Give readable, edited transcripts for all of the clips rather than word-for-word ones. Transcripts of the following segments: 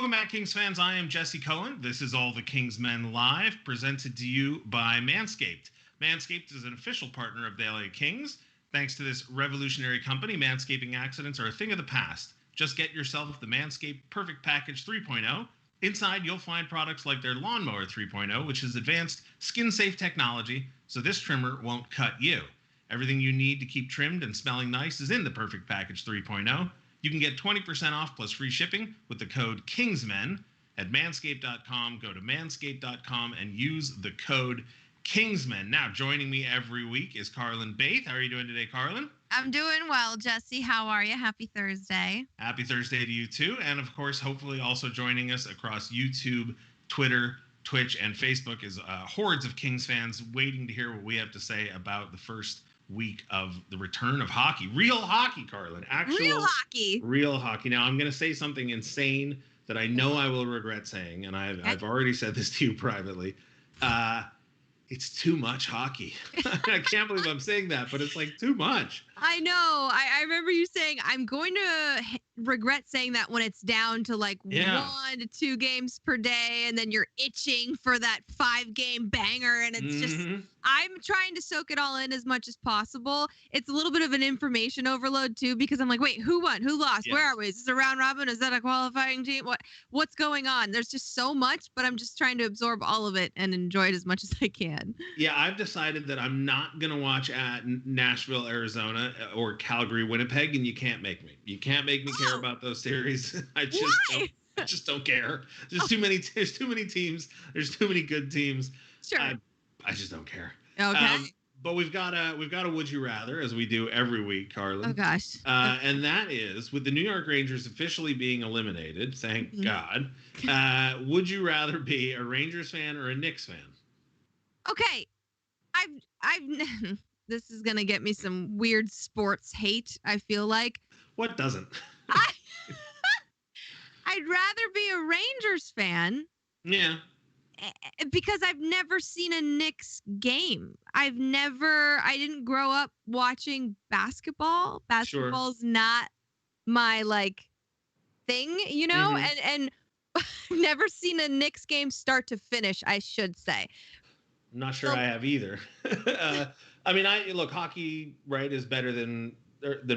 Welcome back, Kings fans. I am Jesse Cohen. This is All the Kingsmen Live, presented to you by MANSCAPED. MANSCAPED is an official partner of the LA Kings. Thanks to this revolutionary company, manscaping accidents are a thing of the past. Just get yourself the Manscaped Perfect Package 3.0. Inside, you'll find products like their Lawnmower 3.0, which is advanced skin-safe technology, so this trimmer won't cut you. Everything you need to keep trimmed and smelling nice is in the Perfect Package 3.0. You can get 20% off plus free shipping with the code KINGSMEN at manscaped.com. Go to manscaped.com and use the code KINGSMEN. Now, joining me every week is Carrlyn Bathe. How are you doing today, Carrlyn? I'm doing well, Jesse. How are you? Happy Thursday. Happy Thursday to you, too. And, of course, hopefully also joining us across YouTube, Twitter, Twitch, and Facebook is hordes of Kings fans waiting to hear what we have to say about the first week of the return of hockey. Real hockey, Carrlyn. Real hockey. Now, I'm going to say something insane that I know I will regret saying, and I've already said this to you privately. It's too much hockey. I can't believe I'm saying that, but it's like too much. I know. I remember you saying, I'm going to regret saying that when it's down to like 1 to 2 games per day, and then you're itching for that 5-game banger, and it's just, I'm trying to soak it all in as much as possible. It's a little bit of an information overload too, because I'm like, wait, who won? Who lost? Where are we? Is this a round robin? Is that a qualifying team? What's going on? There's just so much, but I'm just trying to absorb all of it and enjoy it as much as I can. Yeah, I've decided that I'm not going to watch at Nashville, Arizona or Calgary, Winnipeg, and you can't make me. You can't make me care about those series. I just don't care. There's too many teams. There's too many good teams. Sure. I just don't care. Okay. But we've got a would you rather, as we do every week, Carrlyn. Oh gosh. And that is, with the New York Rangers officially being eliminated, thank God. Would you rather be a Rangers fan or a Knicks fan? Okay. I've this is gonna get me some weird sports hate, I feel like. What doesn't? I'd rather be a Rangers fan. Yeah. Because I've never seen a Knicks game. I didn't grow up watching basketball. Basketball's not my like thing, you know? And I've never seen a Knicks game start to finish, I should say. I'm not sure I have either. I mean, look, hockey, right, is better than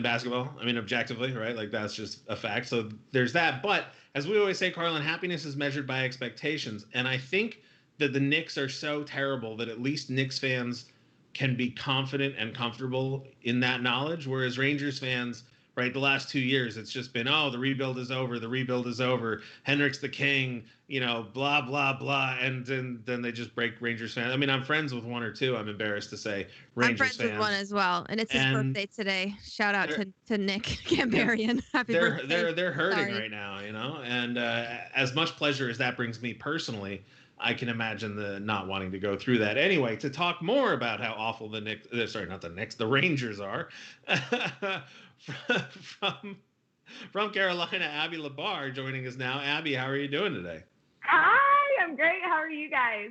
basketball. I mean, objectively, right? Like, that's just a fact. So there's that. But as we always say, Carrlyn, happiness is measured by expectations. And I think that the Knicks are so terrible that at least Knicks fans can be confident and comfortable in that knowledge. Whereas Rangers fans, right, the last 2 years, it's just been, the rebuild is over. The rebuild is over. Henrik's the king, blah, blah, blah. And then they just break Rangers fans. I mean, I'm friends with 1 or 2, I'm embarrassed to say, Rangers fans. I'm friends with 1 as well. And it's his birthday today. Shout out to Nick Gambarian. Happy birthday. They're hurting right now, And as much pleasure as that brings me personally, I can imagine the not wanting to go through that. Anyway, to talk more about how awful the Rangers are, from Carolina, Abby Labar joining us now. Abby, how are you doing today? Hi, I'm great. How are you guys?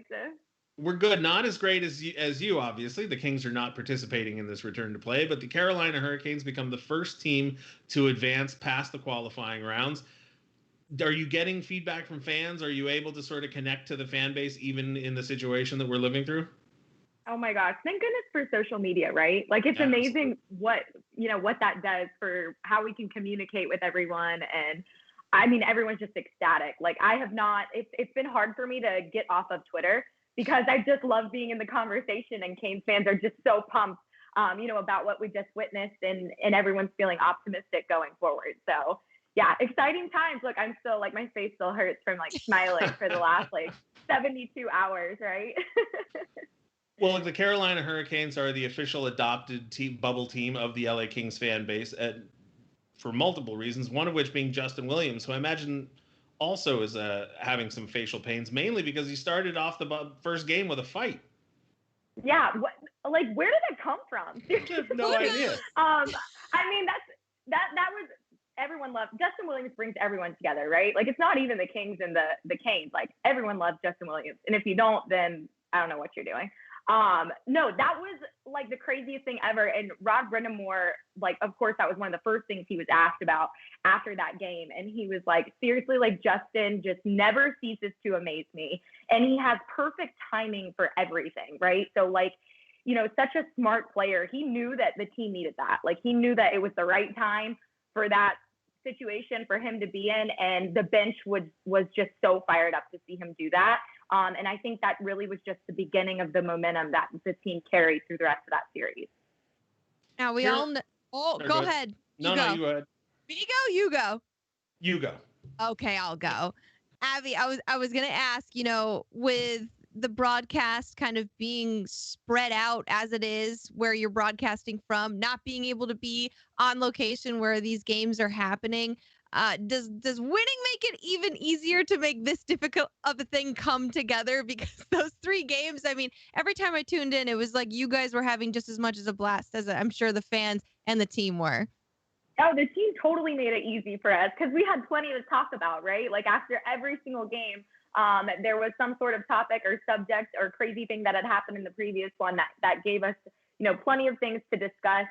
We're good. Not as great as you, obviously. The Kings are not participating in this return to play, but the Carolina Hurricanes become the first team to advance past the qualifying rounds. Are you getting feedback from fans? Are you able to sort of connect to the fan base even in the situation that we're living through? Oh my gosh, thank goodness for social media, right? Like, it's amazing what that does for how we can communicate with everyone. And I mean, everyone's just ecstatic. Like, it's been hard for me to get off of Twitter because I just love being in the conversation, and Canes fans are just so pumped, about what we just witnessed, and everyone's feeling optimistic going forward. So yeah, exciting times. Look, I'm still like, my face still hurts from like smiling for the last 72 hours, right? Well, the Carolina Hurricanes are the official adopted bubble team of the LA Kings fan base for multiple reasons, one of which being Justin Williams, who I imagine also is having some facial pains, mainly because he started off the first game with a fight. Yeah, where did that come from? I have no idea. I mean, that was, everyone loves Justin Williams, brings everyone together, right? Like, it's not even the Kings and the Canes. Like, everyone loves Justin Williams, and if you don't, then I don't know what you're doing. No, that was like the craziest thing ever. And Rod Brindamore, like, of course, that was one of the first things he was asked about after that game. And he was like, seriously, like, Justin just never ceases to amaze me. And he has perfect timing for everything, right? So, like, you know, such a smart player. He knew that the team needed that. Like, he knew that it was the right time for that situation for him to be in. And the bench was just so fired up to see him do that. And I think that really was just the beginning of the momentum that the team carried through the rest of that series. Now we all know. Oh, go ahead. No, you go ahead. Me go, you go. You go. Okay, I'll go. Abby, I was gonna ask, you know, with the broadcast kind of being spread out as it is, where you're broadcasting from, not being able to be on location where these games are happening. Does winning make it even easier to make this difficult of a thing come together? Because those 3 games, I mean, every time I tuned in, it was like you guys were having just as much as a blast as I'm sure the fans and the team were. Oh, the team totally made it easy for us because we had plenty to talk about, right? Like after every single game, there was some sort of topic or subject or crazy thing that had happened in the previous one that gave us, you know, plenty of things to discuss.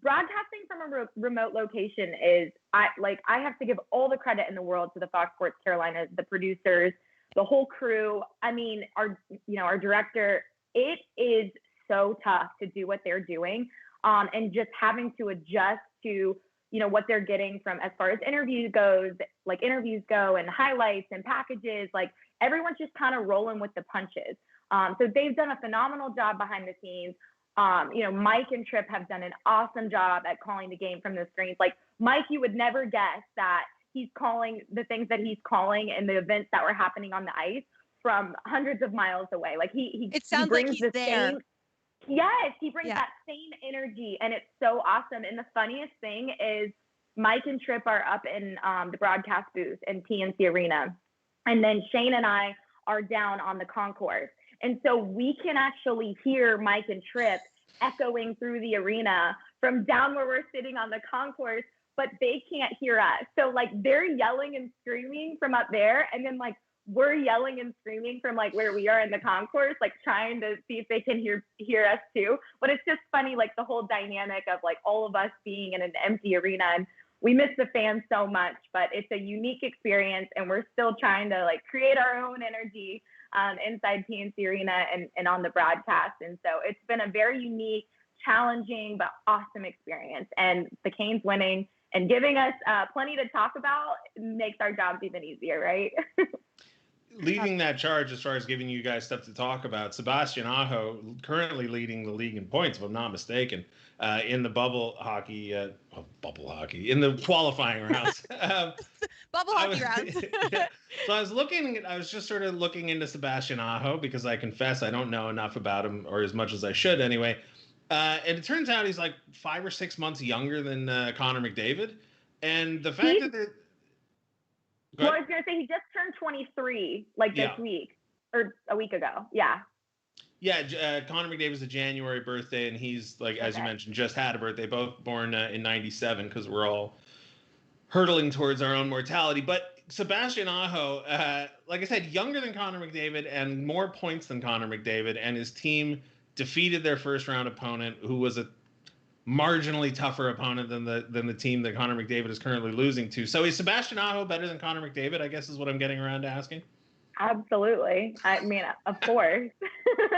Broadcasting from a remote location is, I have to give all the credit in the world to the Fox Sports Carolina, the producers, the whole crew. I mean, our director. It is so tough to do what they're doing, and just having to adjust to, you know, what they're getting from as far as interviews go and highlights and packages. Like everyone's just kind of rolling with the punches. So they've done a phenomenal job behind the scenes. You know, Mike and Tripp have done an awesome job at calling the game from the screens. Like Mike, you would never guess that he's calling the things that he's calling and the events that were happening on the ice from hundreds of miles away. Like he brings like he's there. Yes, he brings that same energy, and it's so awesome. And the funniest thing is Mike and Tripp are up in the broadcast booth in PNC Arena, and then Shane and I are down on the concourse. And so we can actually hear Mike and Tripp echoing through the arena from down where we're sitting on the concourse, but they can't hear us. So like they're yelling and screaming from up there, and then like we're yelling and screaming from like where we are in the concourse, like trying to see if they can hear us too. But it's just funny, like the whole dynamic of like all of us being in an empty arena, and we miss the fans so much, but it's a unique experience, and we're still trying to like create our own energy inside PNC Arena and on the broadcast. And so it's been a very unique, challenging, but awesome experience. And the Canes winning and giving us plenty to talk about makes our jobs even easier, right? Leading that charge as far as giving you guys stuff to talk about, Sebastian Aho currently leading the league in points, if I'm not mistaken, in the bubble hockey, in the qualifying rounds. Bubble hockey rounds. Yeah. So I was just sort of looking into Sebastian Aho because I confess I don't know enough about him, or as much as I should anyway. And it turns out he's like 5 or 6 months younger than Connor McDavid. And the fact that well, I was going to say he just turned 23 like this week or a week ago. Yeah. Yeah. Connor McDavid's a January birthday, and he's like, as you mentioned, just had a birthday, both born in 97 because we're all hurtling towards our own mortality. But Sebastian Aho, like I said, younger than Connor McDavid and more points than Connor McDavid, and his team defeated their first round opponent, who was a marginally tougher opponent than the team that Connor McDavid is currently losing to. So is Sebastian Aho better than Connor McDavid, I guess is what I'm getting around to asking? Absolutely. I mean, of course.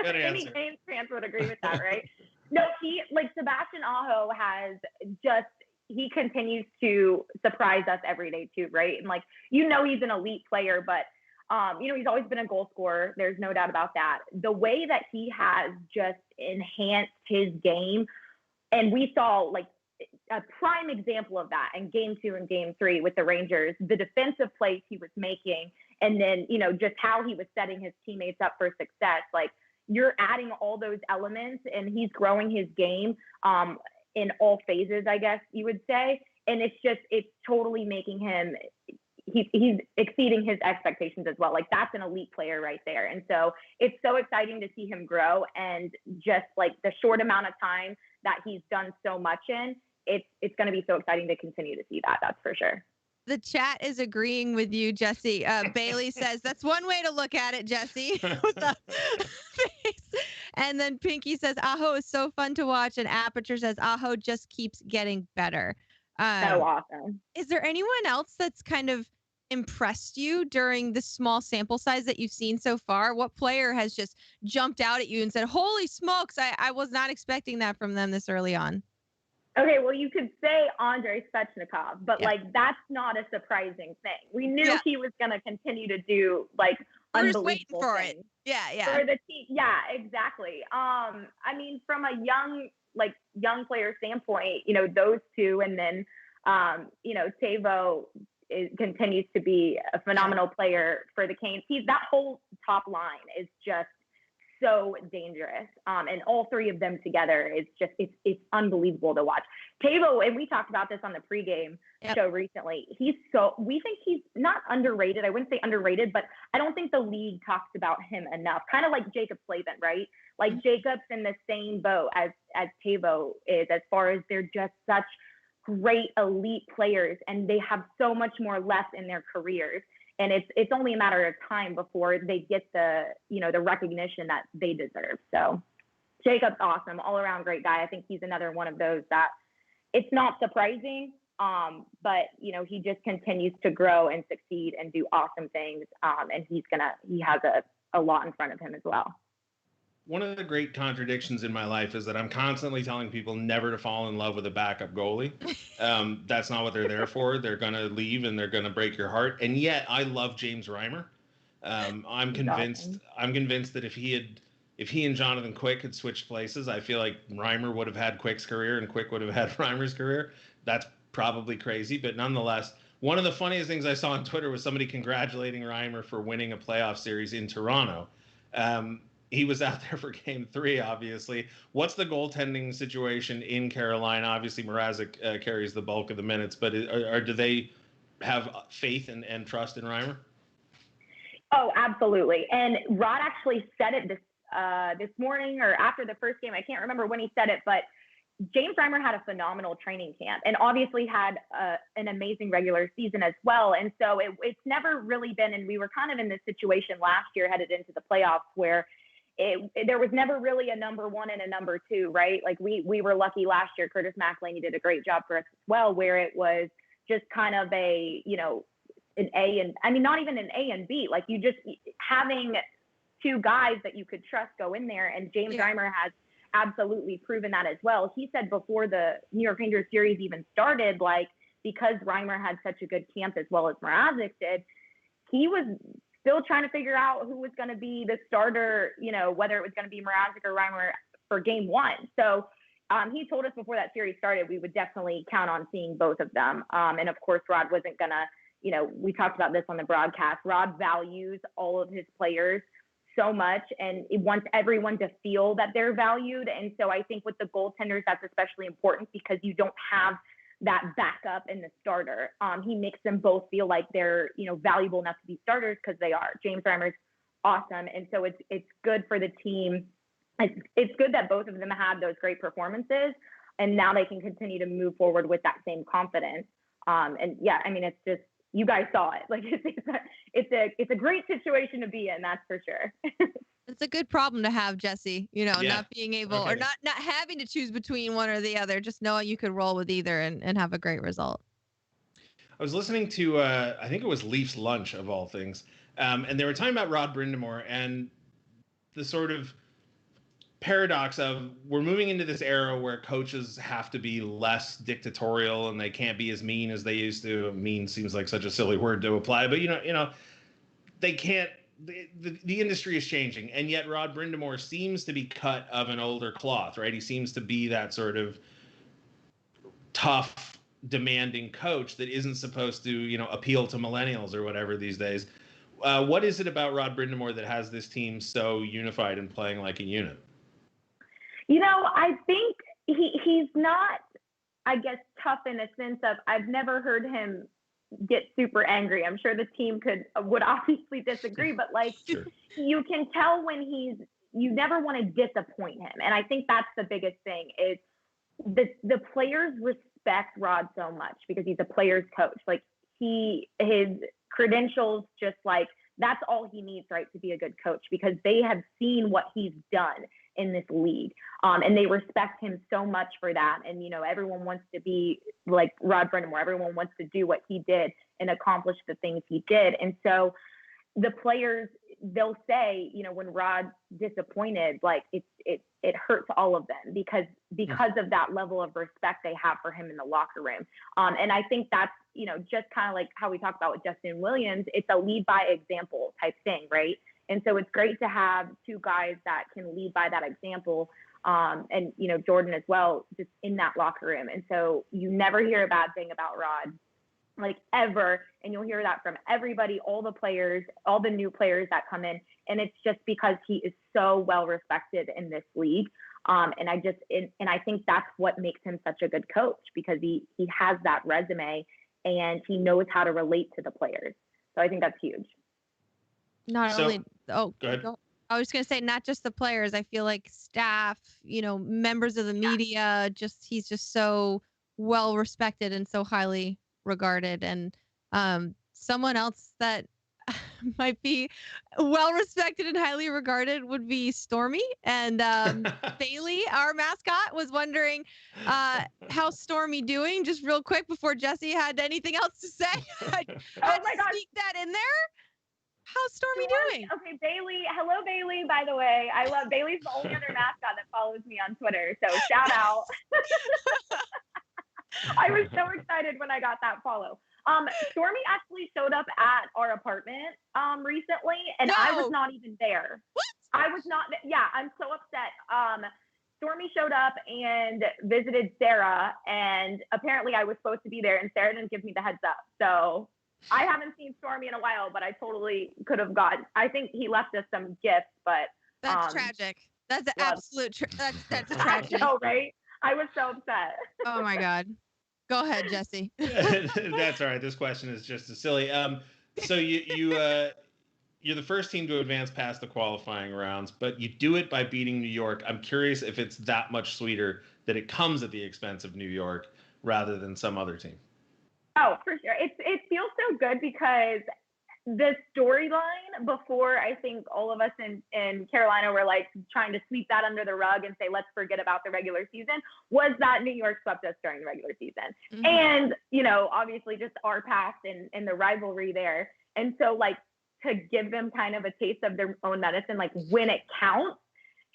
Any Canes fans would agree with that, right? No, Sebastian Aho he continues to surprise us every day too, right? And like, you know, he's an elite player, but you know, he's always been a goal scorer. There's no doubt about that. The way that he has just enhanced his game, and we saw like a prime example of that in game 2 and game 3 with the Rangers, the defensive plays he was making, and then, you know, just how he was setting his teammates up for success. Like, you're adding all those elements, and he's growing his game in all phases, I guess you would say. And it's totally making him, he's exceeding his expectations as well. Like, that's an elite player right there. And so it's so exciting to see him grow, and just like the short amount of time that he's done so much in, it's going to be so exciting to continue to see that. That's for sure. The chat is agreeing with you, Jesse. Bailey says, that's one way to look at it, Jesse. With the face. And then Pinky says, Aho is so fun to watch. And Aperture says, Aho just keeps getting better. So awesome. Is there anyone else that's kind of impressed you during the small sample size that you've seen so far? What player has just jumped out at you and said, holy smokes, I was not expecting that from them this early on? Okay, well, you could say Andrei Svechnikov, but that's not a surprising thing. We knew he was going to continue to do We're just unbelievable waiting for things. it. Yeah. For the team, yeah, exactly. I mean, from a young player standpoint, those two, and then Tavo continues to be a phenomenal player for the Canes. That whole top line is just so dangerous. And all three of them together is just, it's unbelievable to watch. Tavo, and we talked about this on the pregame show recently. We think he's not underrated. I wouldn't say underrated, but I don't think the league talks about him enough. Kind of like Jacob Slavin, right? Like Jacob's in the same boat as Tavo is, as far as they're just such great elite players, and they have so much more left in their careers. And it's only a matter of time before they get the recognition that they deserve. So Jacob's awesome, all around great guy. I think he's another one of those that it's not surprising, but he just continues to grow and succeed and do awesome things. And he has a lot in front of him as well. One of the great contradictions in my life is that I'm constantly telling people never to fall in love with a backup goalie. That's not what they're there for. They're going to leave and they're going to break your heart. And yet I love James Reimer. I'm convinced that if he and Jonathan Quick had switched places, I feel like Reimer would have had Quick's career and Quick would have had Reimer's career. That's probably crazy, but nonetheless, one of the funniest things I saw on Twitter was somebody congratulating Reimer for winning a playoff series in Toronto. He was out there for Game 3, obviously. What's the goaltending situation in Carolina? Obviously, Mrazek carries the bulk of the minutes, but do they have faith and trust in Reimer? Oh, absolutely. And Rod actually said it this morning or after the first game. I can't remember when he said it, but James Reimer had a phenomenal training camp and obviously had an amazing regular season as well. And so it's never really been, and we were kind of in this situation last year headed into the playoffs where there was never really a number one and a number two, right? Like we were lucky last year. Curtis McElhinney did a great job for us as well, where it was just kind of an A and, I mean, not even an A and B, like you just having two guys that you could trust go in there. And James Reimer has absolutely proven that as well. He said before the New York Rangers series even started, like, because Reimer had such a good camp as well as Mrazek did, he was still trying to figure out who was going to be the starter, whether it was going to be Mrazek or Reimer for Game 1. So he told us before that series started, we would definitely count on seeing both of them. And of course, Rod wasn't going to, we talked about this on the broadcast. Rod values all of his players so much, and he wants everyone to feel that they're valued. And so I think with the goaltenders, that's especially important because you don't have that backup in the starter. He makes them both feel like they're, valuable enough to be starters because they are. James Reimer's awesome. And so it's good for the team. It's good that both of them had those great performances, and now they can continue to move forward with that same confidence. And yeah, I mean, it's just, you guys saw it. Like it's a great situation to be in. That's for sure. It's a good problem to have, Jesse, not being able or not having to choose between one or the other, just knowing you could roll with either and have a great result. I was listening to, I think it was Leafs Lunch of all things. And they were talking about Rod Brind'Amour and the sort of paradox of we're moving into this era where coaches have to be less dictatorial and they can't be as mean as they used to. Mean seems like such a silly word to apply, but they can't. The industry is changing, and yet Rod Brind'Amour seems to be cut of an older cloth, right? He seems to be that sort of tough, demanding coach that isn't supposed to, appeal to millennials or whatever these days. What is it about Rod Brind'Amour that has this team so unified and playing like a unit? I think he's not, I guess, tough in a sense of I've never heard him get super angry. I'm sure the team would obviously disagree, but sure. You can tell when you never want to disappoint him. And I think that's the biggest thing is the players respect Rod so much because he's a player's coach. Like his credentials just like, that's all he needs, right, to be a good coach, because they have seen what he's done in this league. And they respect him so much for that. And, everyone wants to be like Rod Brindamore. Everyone wants to do what he did and accomplish the things he did. And so the players, they'll say, when Rod's disappointed, like it hurts all of them because of that level of respect they have for him in the locker room. And I think that's, just kind of like how we talked about with Justin Williams, it's a lead by example type thing, right? And so it's great to have two guys that can lead by that example. And, Jordan as well, just in that locker room. And so you never hear a bad thing about Rod, like ever. And you'll hear that from everybody, all the players, all the new players that come in. And it's just because he is so well respected in this league. And I think that's what makes him such a good coach, because he has that resume and he knows how to relate to the players. So I think that's huge. Go ahead. I was going to say, not just the players. I feel like staff, members of the media, he's just so well respected and so highly regarded. And someone else that might be well respected and highly regarded would be Stormy. And Bailey, our mascot, was wondering how's Stormy doing, just real quick before Jesse had anything else to say. I had to sneak that in there. How's Stormy doing? Okay, Bailey. Hello, Bailey, by the way. I love Bailey's the only other mascot that follows me on Twitter. So shout out. I was so excited when I got that follow. Stormy actually showed up at our apartment recently, and I was not even there. What? I was not. Yeah, I'm so upset. Stormy showed up and visited Sarah, and apparently I was supposed to be there, and Sarah didn't give me the heads up. So I haven't seen Stormy in a while, but I totally could have gotten. I think he left us some gifts, but that's tragic. That's an absolute. That's a tragedy. I know, right? I was so upset. Oh my God. Go ahead, Jesse. That's all right. This question is just as silly. So you're the first team to advance past the qualifying rounds, but you do it by beating New York. I'm curious if it's that much sweeter that it comes at the expense of New York rather than some other team. Oh, for sure. It feels so good because the storyline before, I think all of us in Carolina were like trying to sweep that under the rug and say, let's forget about the regular season, was that New York swept us during the regular season. Mm-hmm. And, obviously just our past and the rivalry there. And so like to give them kind of a taste of their own medicine, like when it counts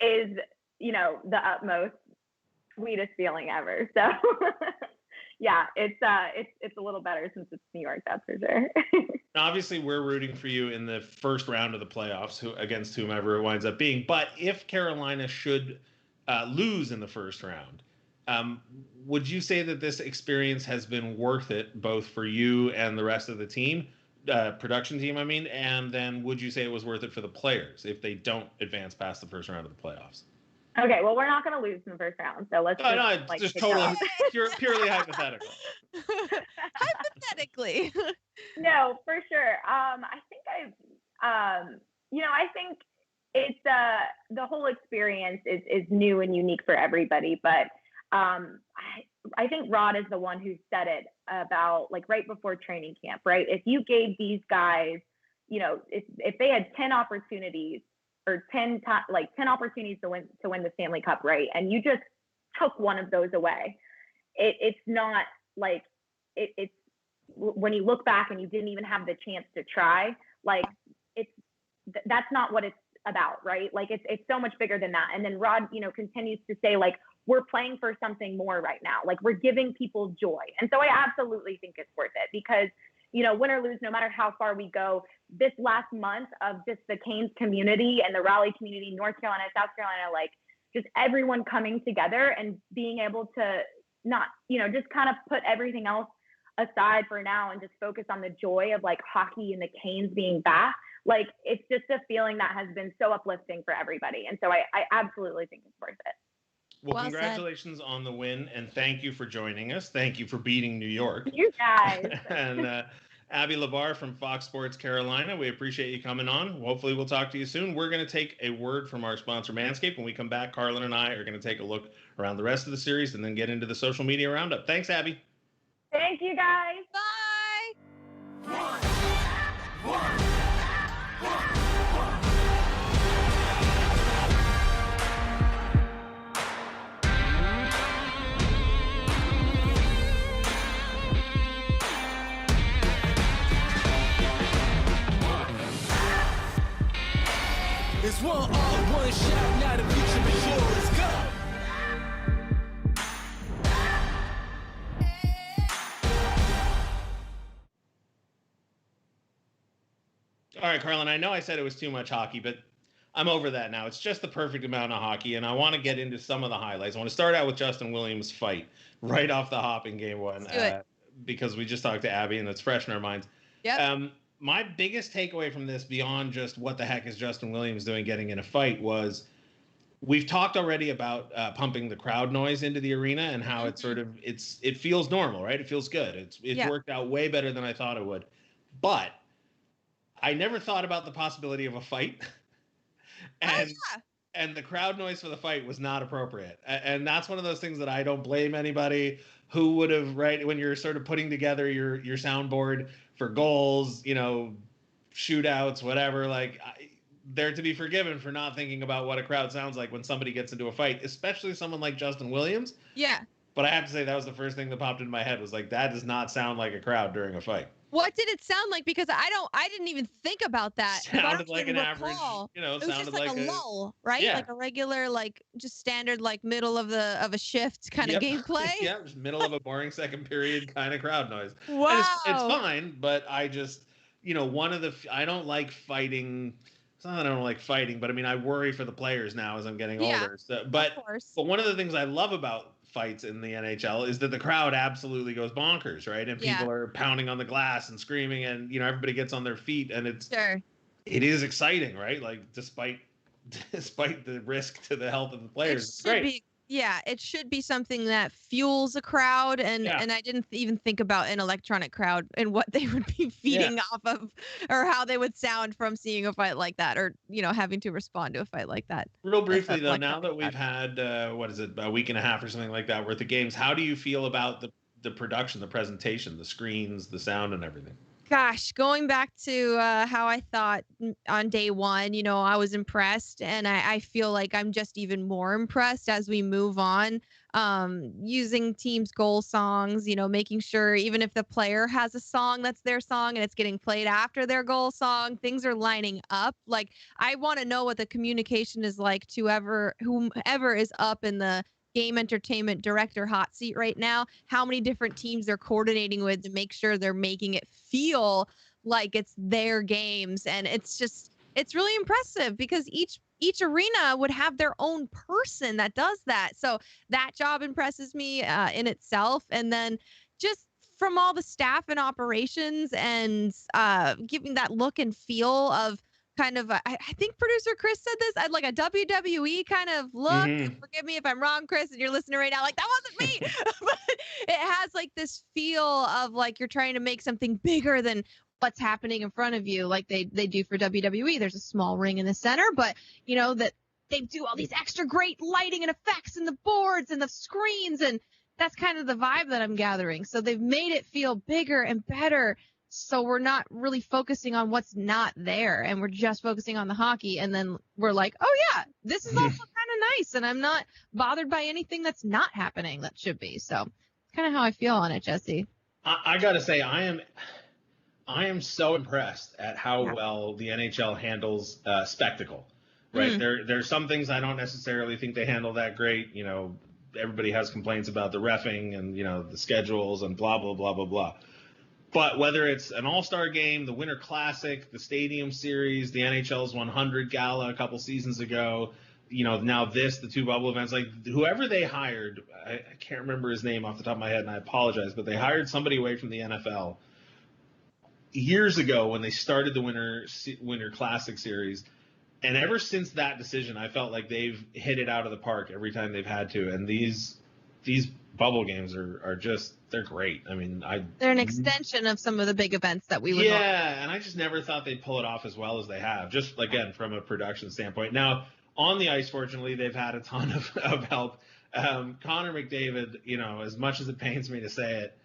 is, the utmost sweetest feeling ever. So yeah, it's a little better since it's New York, that's for sure. Obviously, we're rooting for you in the first round of the playoffs, against whomever it winds up being. But if Carolina should lose in the first round, would you say that this experience has been worth it, both for you and the rest of the team, production team, I mean? And then would you say it was worth it for the players if they don't advance past the first round of the playoffs? Okay, well, we're not going to lose in the first round, so let's just totally purely hypothetical. Hypothetically. No, for sure. I think it's the whole experience is new and unique for everybody, but I think Rod is the one who said it about like right before training camp, right? If you gave these guys, if they had 10 opportunities or 10 opportunities to win the Stanley Cup, right? And you just took one of those away. It's not like it's when you look back and you didn't even have the chance to try, like that's not what it's about, right? Like it's so much bigger than that. And then Rod, continues to say like, we're playing for something more right now. Like we're giving people joy. And so I absolutely think it's worth it because win or lose, no matter how far we go, this last month of just the Canes community and the Raleigh community, North Carolina, South Carolina, like just everyone coming together and being able to not, just kind of put everything else aside for now and just focus on the joy of like hockey and the Canes being back. Like it's just a feeling that has been so uplifting for everybody. And so I absolutely think it's worth it. Well, congratulations on the win, and thank you for joining us. Thank you for beating New York. You guys. And Abby Labar from Fox Sports Carolina, we appreciate you coming on. Hopefully we'll talk to you soon. We're going to take a word from our sponsor, MANSCAPED. When we come back, Carrlyn and I are going to take a look around the rest of the series and then get into the social media roundup. Thanks, Abby. Thank you, guys. Bye. It's one all, one shot, now the future is yours. Go! All right, Carlyn, I know I said it was too much hockey, but I'm over that now. It's just the perfect amount of hockey, and I want to get into some of the highlights. I want to start out with Justin Williams' fight right off the hop in game one, because we just talked to Abby, and it's fresh in our minds. Yep. My biggest takeaway from this, beyond just what the heck is Justin Williams doing getting in a fight, was we've talked already about pumping the crowd noise into the arena and how it sort of it feels normal, right? It feels good. It's worked out way better than I thought it would, but I never thought about the possibility of a fight, and the crowd noise for the fight was not appropriate. And that's one of those things that I don't blame anybody who would have, right, when you're sort of putting together your soundboard for goals, shootouts, whatever, like they're to be forgiven for not thinking about what a crowd sounds like when somebody gets into a fight, especially someone like Justin Williams. Yeah. But I have to say that was the first thing that popped into my head, was like, that does not sound like a crowd during a fight. What did it sound like? Because I didn't even think about that. Sounded like an average, it was sounded just like a lull, right? Yeah. Like a regular, like just standard, like middle of a shift kind of gameplay. Yeah, just middle of a boring second period kind of crowd noise. Wow. And it's fine, but I just, I don't like fighting. It's not that I don't like fighting, but I mean, I worry for the players now as I'm getting older. So, but one of the things I love about fights in the NHL is that the crowd absolutely goes bonkers, right? And people are pounding on the glass and screaming, and everybody gets on their feet, and it is exciting, right? Like despite the risk to the health of the players, it's great. It should be something that fuels a crowd, and I didn't even think about an electronic crowd and what they would be feeding off of, or how they would sound from seeing a fight like that, or having to respond to a fight like that. Real briefly though, now that we've had a week and a half or something like that worth of games, how do you feel about the production, the presentation, the screens, the sound, and everything? Gosh, going back to how I thought on day one, I was impressed, and I feel like I'm just even more impressed as we move on, using teams' goal songs, making sure even if the player has a song that's their song and it's getting played after their goal song, things are lining up. Like, I want to know what the communication is like to whomever is up in the game entertainment director hot seat right now, how many different teams they're coordinating with to make sure they're making it feel like it's their games. And it's really impressive, because each arena would have their own person that does that. So that job impresses me in itself. And then just from all the staff and operations, and giving that look and feel of kind of I think producer Chris said this, I'd like a WWE kind of look. Forgive me if I'm wrong, Chris, and you're listening right now, like, that wasn't me. But it has like this feel of like you're trying to make something bigger than what's happening in front of you, like they do for WWE. There's a small ring in the center, but that they do all these extra great lighting and effects and the boards and the screens, and that's kind of the vibe that I'm gathering. So they've made it feel bigger and better. So we're not really focusing on what's not there, and we're just focusing on the hockey. And then we're like, oh yeah, this is also kind of nice. And I'm not bothered by anything that's not happening that should be. So it's kind of how I feel on it, Jesse. I got to say, I am so impressed at how well the NHL handles spectacle, right? There's some things I don't necessarily think they handle that great. Everybody has complaints about the reffing and, the schedules and blah, blah, blah, blah, blah. But whether it's an all-star game, the Winter Classic, the Stadium Series, the NHL's 100 Gala a couple seasons ago, now the two bubble events, like whoever they hired, I can't remember his name off the top of my head, and I apologize, but they hired somebody away from the NFL years ago when they started the Winter Classic Series. And ever since that decision, I felt like they've hit it out of the park every time they've had to. And these bubble games are just, they're great. I mean, they're an extension of some of the big events that we would want. And I just never thought they'd pull it off as well as they have, just again from a production standpoint. Now on the ice, fortunately, they've had a ton of help. Connor McDavid, as much as it pains me to say it,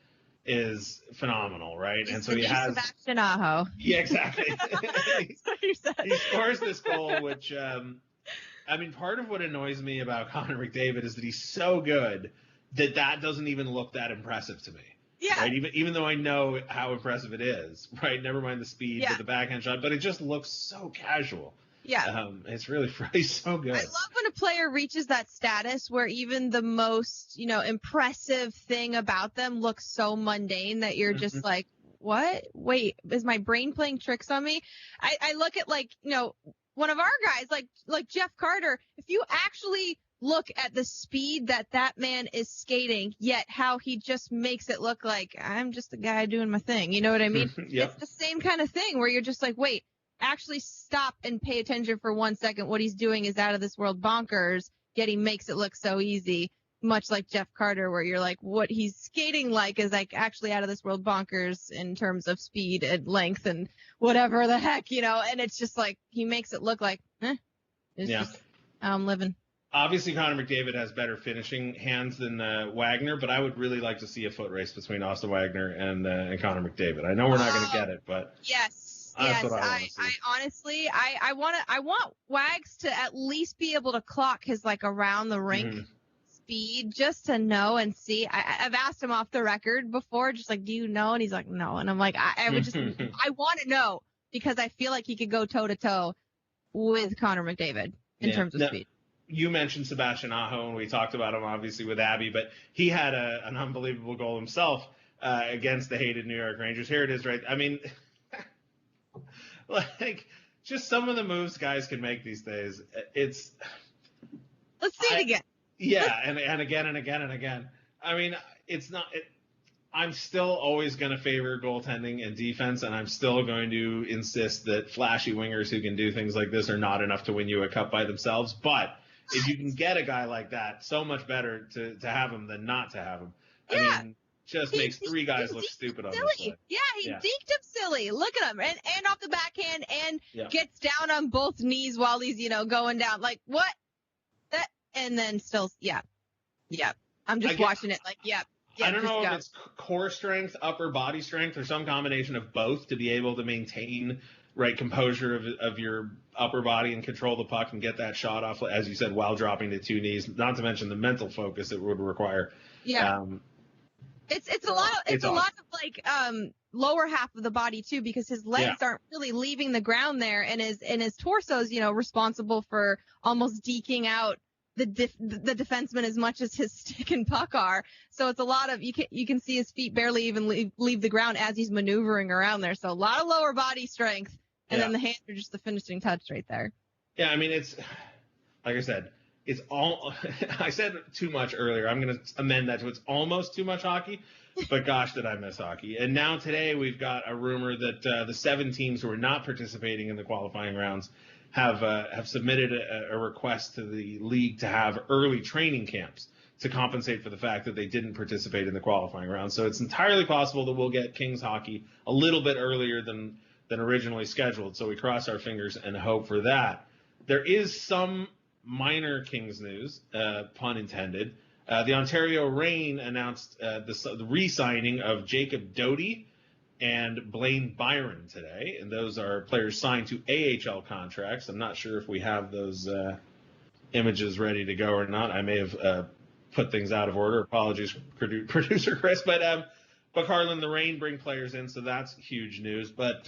is phenomenal, right? He's and so the he new has Sebastian Aho. Yeah, exactly. That's what you said. He scores this goal, which I mean, part of what annoys me about Connor McDavid is that he's so good that doesn't even look that impressive to me. Yeah. Right. Even though I know how impressive it is. Right. Never mind the speed, but the backhand shot. But it just looks so casual. Yeah. It's really so good. I love when a player reaches that status where even the most, impressive thing about them looks so mundane that you're just like, what? Wait, is my brain playing tricks on me? I look at one of our guys like Jeff Carter. If you actually look at the speed that man is skating, yet how he just makes it look like I'm just a guy doing my thing. You know what I mean? Yep. It's the same kind of thing where you're just like, wait, actually stop and pay attention for 1 second. What he's doing is out of this world bonkers, yet he makes it look so easy, much like Jeff Carter, where you're like, what he's skating like is like actually out of this world bonkers in terms of speed and length and whatever the heck, and it's just like he makes it look like, it's just how I'm living. Obviously, Connor McDavid has better finishing hands than Wagner, but I would really like to see a foot race between Austin Wagner and Connor McDavid. I know we're not going to get it, but yes, that's what I honestly, I want Wags to at least be able to clock his like around the rink speed just to know and see. I've asked him off the record before, just like, do you know? And he's like, no. And I'm like, I would just, I want to know because I feel like he could go toe to toe with Connor McDavid in terms of speed. You mentioned Sebastian Aho, and we talked about him obviously with Abby, but he had an unbelievable goal himself against the hated New York Rangers. Here it is, right? I mean, like just some of the moves guys can make these days. Let's see it again. Yeah, and again and again and again. I mean, I'm still always going to favor goaltending and defense, and I'm still going to insist that flashy wingers who can do things like this are not enough to win you a cup by themselves. But if you can get a guy like that, so much better to have him than not to have him. Yeah. I mean, just makes three guys look stupid on this side. Yeah, he deked him silly. Look at him. And off the backhand and gets down on both knees while he's, going down. Like, what? That, and then still, I'm just watching it like, I don't know if it's core strength, upper body strength, or some combination of both to be able to maintain composure of your upper body and control the puck and get that shot off, as you said, while dropping to two knees. Not to mention the mental focus it would require. Yeah. It's a lot of lower half of the body too, because his legs aren't really leaving the ground there, and his torso's responsible for almost deking out the defenseman as much as his stick and puck are. So it's a lot of you can see his feet barely even leave the ground as he's maneuvering around there. So a lot of lower body strength, and then the hands are just the finishing touch right there. Yeah, I mean, it's like I said, it's all I said too much earlier. I'm going to amend that to it's almost too much hockey, but gosh, did I miss hockey. And now today we've got a rumor that the 7 teams who are not participating in the qualifying rounds have submitted a request to the league to have early training camps to compensate for the fact that they didn't participate in the qualifying round. So it's entirely possible that we'll get Kings hockey a little bit earlier than originally scheduled. So we cross our fingers and hope for that. There is some minor Kings news, pun intended. The Ontario Reign announced the re-signing of Jacob Doty and Blaine Byron today, and those are players signed to AHL contracts. I'm not sure if we have those images ready to go or not. I may have put things out of order. Apologies, producer Chris. But Carrlyn, the Reign bring players in, so that's huge news. But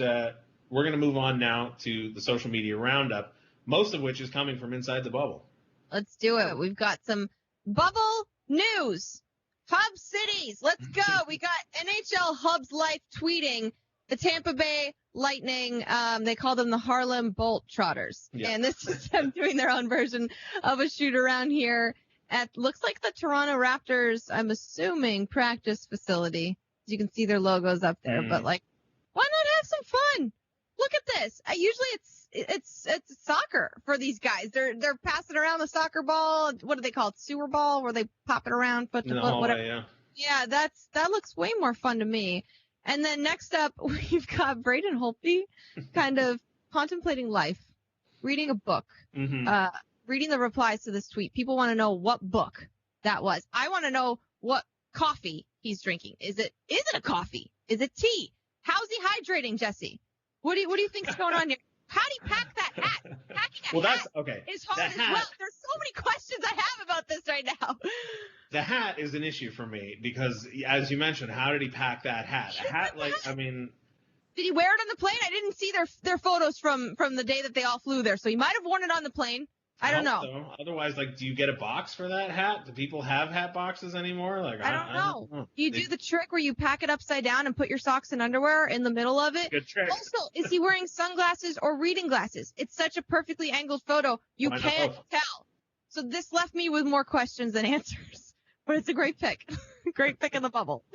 we're going to move on now to the social media roundup, most of which is coming from inside the bubble. Let's do it. We've got some bubble news. Hub cities, let's go. We got NHL Hubs Life tweeting the Tampa Bay Lightning. They call them the Harlem Bolt Trotters. Yeah. And this is them doing their own version of a shoot around here at looks like the Toronto Raptors, I'm assuming, practice facility. As you can see their logos up there. But why not have some fun? Look at this. Usually it's soccer for these guys. They're passing around the soccer ball. What do they call it? Sewer ball, where they pop it around foot to foot, whatever. Yeah, that looks way more fun to me. And then next up, we've got Braden Holtby kind of contemplating life, reading a book, reading the replies to this tweet. People want to know what book that was. I want to know what coffee he's drinking. Is it a coffee? Is it tea? How's he hydrating, Jesse? What do you think's going on here? How do you pack that hat? Packing a hat is hard as well. There's so many questions I have about this right now. The hat is an issue for me because, as you mentioned, how did he pack that hat? A hat, did he wear it on the plane? I didn't see their photos from the day that they all flew there, so he might have worn it on the plane. I don't know. So. Otherwise, do you get a box for that hat? Do people have hat boxes anymore? I don't know. You do the trick where you pack it upside down and put your socks and underwear in the middle of it. Good trick. Also, is he wearing sunglasses or reading glasses? It's such a perfectly angled photo. You can't tell. So this left me with more questions than answers. But it's a great pick. Great pick in the bubble.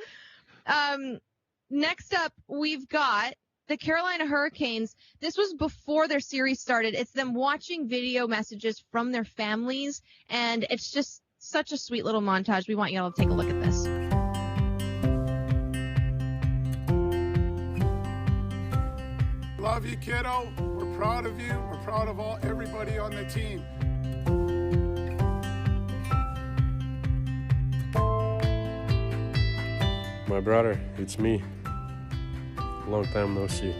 Next up, we've got the Carolina Hurricanes. This was before their series started. It's them watching video messages from their families, and it's just such a sweet little montage. We want you all to take a look at this. Love you, kiddo. We're proud of you. We're proud of everybody on the team. My brother, it's me. Long time no see.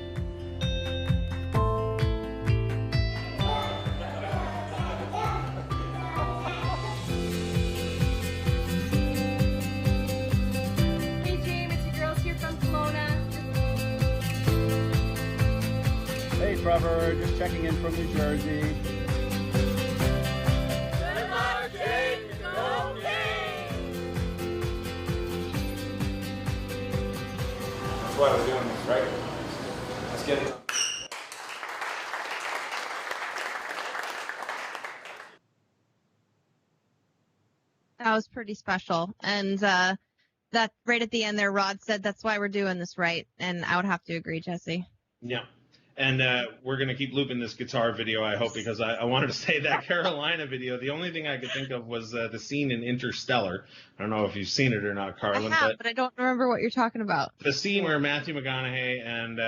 Hey James, it's your girls here from Kelowna. Hey Trevor, just checking in from New Jersey. Good luck, James. Go Kings! That's why we're doing this, right? Let's get it. That was pretty special. And that right at the end there, Rod said that's why we're doing this, right? And I would have to agree, Jesse. Yeah. And we're going to keep looping this guitar video, I hope, because I wanted to say that Carolina video. The only thing I could think of was the scene in Interstellar. I don't know if you've seen it or not, Carrlyn. I have, but I don't remember what you're talking about. The scene where Matthew McConaughey and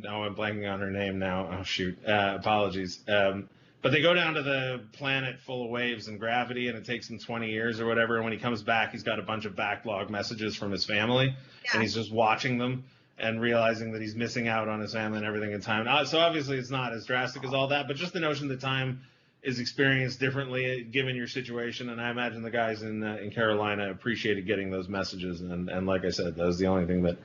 I'm blanking on her name now. Oh, shoot. Apologies. But they go down to the planet full of waves and gravity, and it takes him 20 years or whatever. And when he comes back, he's got a bunch of backlog messages from his family, and he's just watching them and realizing that he's missing out on his family and everything in time. So obviously it's not as drastic as all that, but just the notion that time is experienced differently given your situation. And I imagine the guys in Carolina appreciated getting those messages. And like I said, that was the only thing that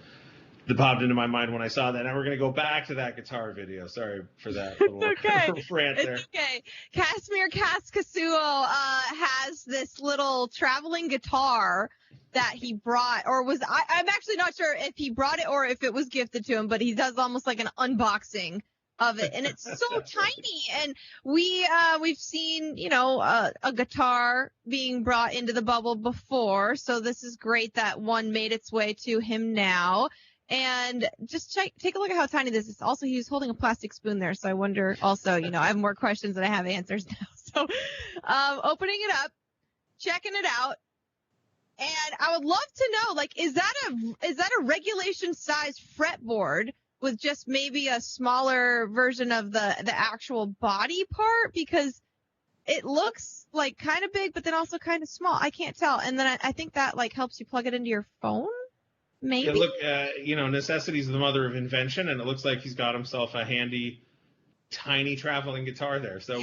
popped into my mind when I saw that. And we're going to go back to that guitar video. Sorry for that little rant there. It's okay. Casimir Kaskasuo has this little traveling guitar that he brought, or I'm actually not sure if he brought it or if it was gifted to him, but he does almost like an unboxing of it, and it's so tiny. And we've seen, a guitar being brought into the bubble before, so this is great that one made its way to him now. And just take a look at how tiny this is. Also, he was holding a plastic spoon there, so I wonder also, I have more questions than I have answers now. So opening it up, checking it out. And I would love to know, is that a regulation size fretboard with just maybe a smaller version of the actual body part? Because it looks like kind of big, but then also kind of small. I can't tell. And then I think that helps you plug it into your phone. Maybe. Yeah, look, necessity is the mother of invention, and it looks like he's got himself a handy, tiny traveling guitar there. So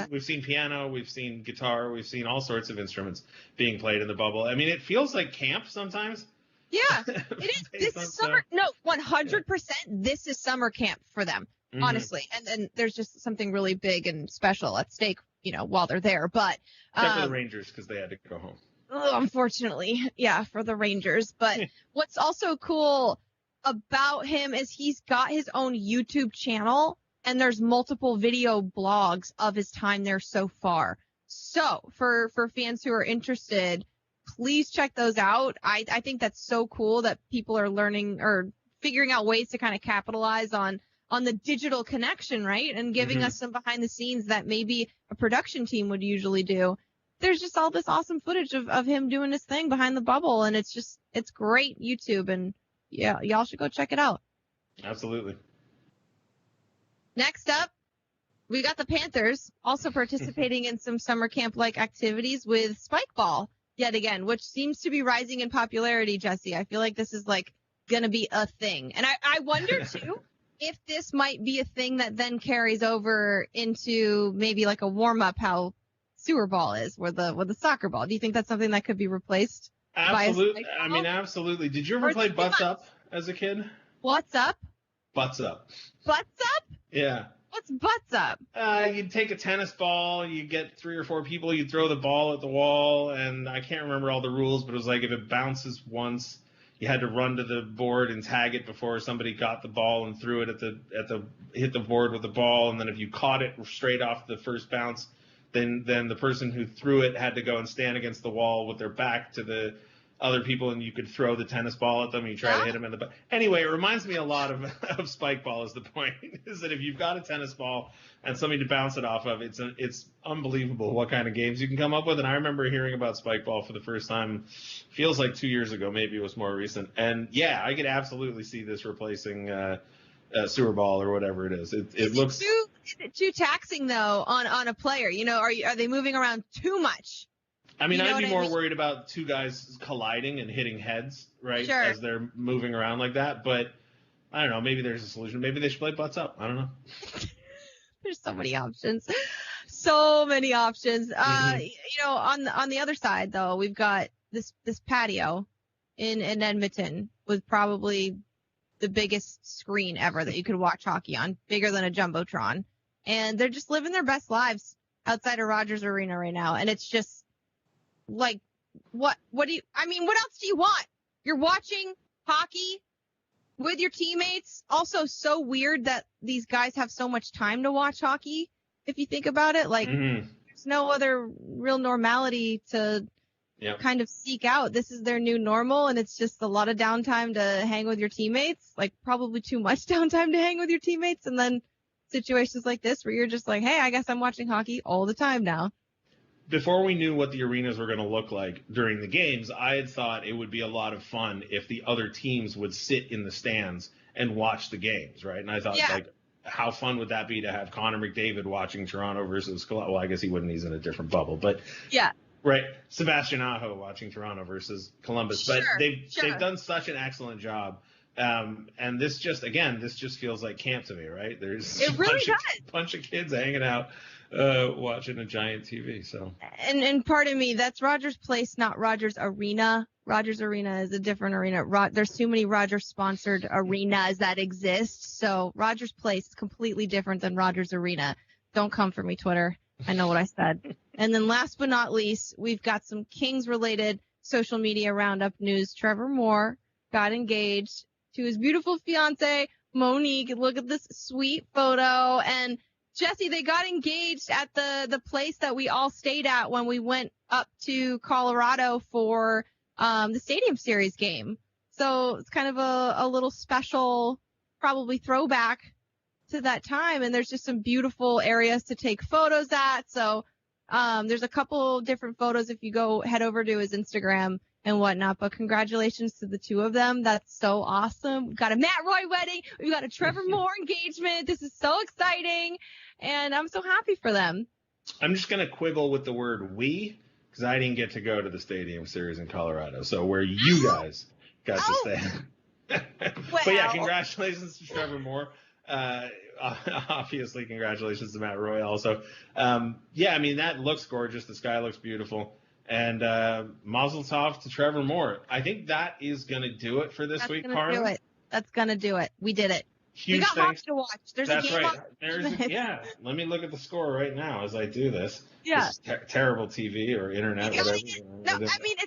we've seen piano, we've seen guitar, we've seen all sorts of instruments being played in the bubble. I mean, it feels like camp sometimes. Yeah, it is. This is summer. No, 100%. This is summer camp for them, honestly. And then there's just something really big and special at stake, while they're there. But except for the Rangers, because they had to go home. Unfortunately, yeah, for the Rangers. But what's also cool about him is he's got his own YouTube channel. And there's multiple video blogs of his time there so far. So for fans who are interested, please check those out. I think that's so cool that people are learning or figuring out ways to kind of capitalize on the digital connection, right? And giving us some behind the scenes that maybe a production team would usually do. There's just all this awesome footage of him doing his thing behind the bubble. And it's great YouTube. And yeah, y'all should go check it out. Absolutely. Next up, we got the Panthers also participating in some summer camp-like activities with spike ball. yet again, which seems to be rising in popularity, Jesse. I feel like this is like going to be a thing. And I wonder too if this might be a thing that then carries over into maybe like a warm up, how sewer ball is with the soccer ball. Do you think that's something that could be replaced? Absolutely. I mean, absolutely. Did you ever play Butts Up as a kid? What's up? Butts Up. Butts Up? Yeah. What's Butts Up? You'd take a tennis ball, you get 3 or 4 people, you'd throw the ball at the wall, and I can't remember all the rules, but it was like if it bounces once, you had to run to the board and tag it before somebody got the ball and threw it hit the board with the ball, and then if you caught it straight off the first bounce, then the person who threw it had to go and stand against the wall with their back to the other people, and you could throw the tennis ball at them and you try to hit them in the back. Anyway, it reminds me a lot of spike ball is the point, is that if you've got a tennis ball and something to bounce it off of, it's unbelievable what kind of games you can come up with. And I remember hearing about spike ball for the first time, feels like 2 years ago, maybe it was more recent. And yeah, I could absolutely see this replacing sewer ball or whatever it is. It looks too taxing though on a player. You know, are they moving around too much? I mean, I'd be more mean? worried about 2 guys colliding and hitting heads, right, Sure. as they're moving around like that. But I don't know. Maybe there's a solution. Maybe they should play Butts Up. I don't know. There's so many options. So many options. You know, on the other side though, we've got this patio in Edmonton with probably the biggest screen ever that you could watch hockey on, bigger than a Jumbotron. And they're just living their best lives outside of Rogers Arena right now. And it's just like, what else do you want? You're watching hockey with your teammates. Also so weird that these guys have so much time to watch hockey. If you think about it, like there's no other real normality to kind of seek out. This is their new normal, and it's just a lot of downtime to hang with your teammates, like probably too much downtime to hang with your teammates. And then situations like this where you're just like, hey, I guess I'm watching hockey all the time now. Before we knew what the arenas were going to look like during the games, I had thought it would be a lot of fun if the other teams would sit in the stands and watch the games, right? And I thought, like, how fun would that be to have Connor McDavid watching Toronto versus Columbus? Well, I guess he wouldn't. He's in a different bubble. But right, Sebastian Aho watching Toronto versus Columbus. But they've done such an excellent job. And this just feels like camp to me, right? There's a bunch of kids hanging out watching a giant TV. So and pardon me, that's Rogers Place, not Rogers Arena. Rogers Arena is a different arena. There's too many Rogers sponsored arenas that exist. So Rogers Place is completely different than Rogers Arena. Don't come for me, Twitter. I know what I said. And then last but not least, we've got some Kings related social media roundup news. Trevor Moore got engaged to his beautiful fiance, Monique. Look at this sweet photo. And Jesse, they got engaged at the place that we all stayed at when we went up to Colorado for the Stadium Series game. So it's kind of a little special, probably throwback to that time. And there's just some beautiful areas to take photos at. So there's a couple different photos if you head over to his Instagram and whatnot. But congratulations to the two of them. That's so awesome. We've got a Matt Roy wedding. We've got a Trevor Moore engagement. This is so exciting. And I'm so happy for them. I'm just going to quibble with the word we, because I didn't get to go to the Stadium Series in Colorado. So where you guys got to stay. But yeah, congratulations to Trevor Moore. Obviously, congratulations to Matt Roy also. Yeah, I mean, that looks gorgeous. The sky looks beautiful. And mazel tov to Trevor Moore. I think that is going to do it for this week, Carrlyn. That's going to do it. We did it. Huge we got thanks. to watch. There's That's a game right. Yeah. Let me look at the score right now as I do this. Yeah. This terrible TV or internet, whatever. No, I mean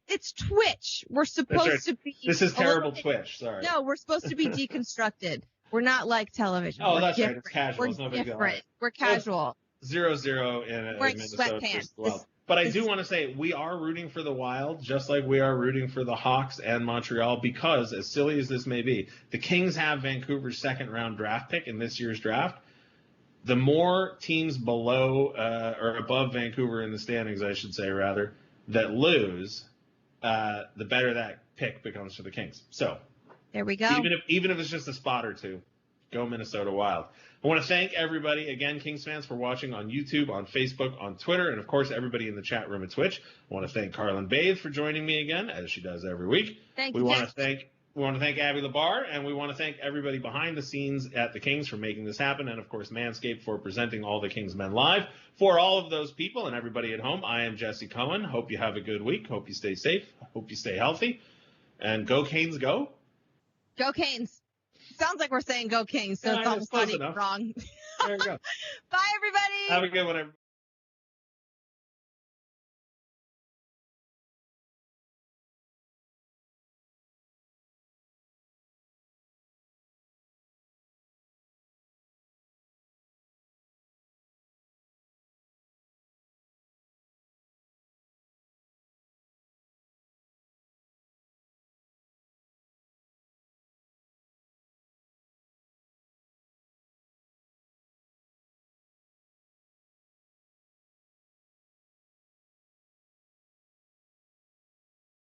it's Twitch. We're supposed to be. This is terrible Twitch. Sorry. No, we're supposed to be deconstructed. We're not like television. Oh, we're that's different. right. It's casual. We're it's no big deal. different. We're casual. 0-0 in Minnesota. Sweatpants. But I do want to say we are rooting for the Wild, just like we are rooting for the Hawks and Montreal, because as silly as this may be, the Kings have Vancouver's second-round draft pick in this year's draft. The more teams below or above Vancouver in the standings, I should say, rather, that lose, the better that pick becomes for the Kings. So there we go. Even if it's just a spot or two, Go Minnesota Wild. I want to thank everybody, again, Kings fans, for watching on YouTube, on Facebook, on Twitter, and, of course, everybody in the chat room at Twitch. I want to thank Carrlyn Bathe for joining me again, as she does every week. We want to thank Abby Labar, and we want to thank everybody behind the scenes at the Kings for making this happen, and, of course, Manscaped for presenting all the Kings Men live. For all of those people and everybody at home, I am Jesse Cohen. Hope you have a good week. Hope you stay safe. Hope you stay healthy. And go Canes, go. Go Canes. Sounds like we're saying go Kings, so it's almost not even wrong. There you go. Bye, everybody. Have a good one, everybody.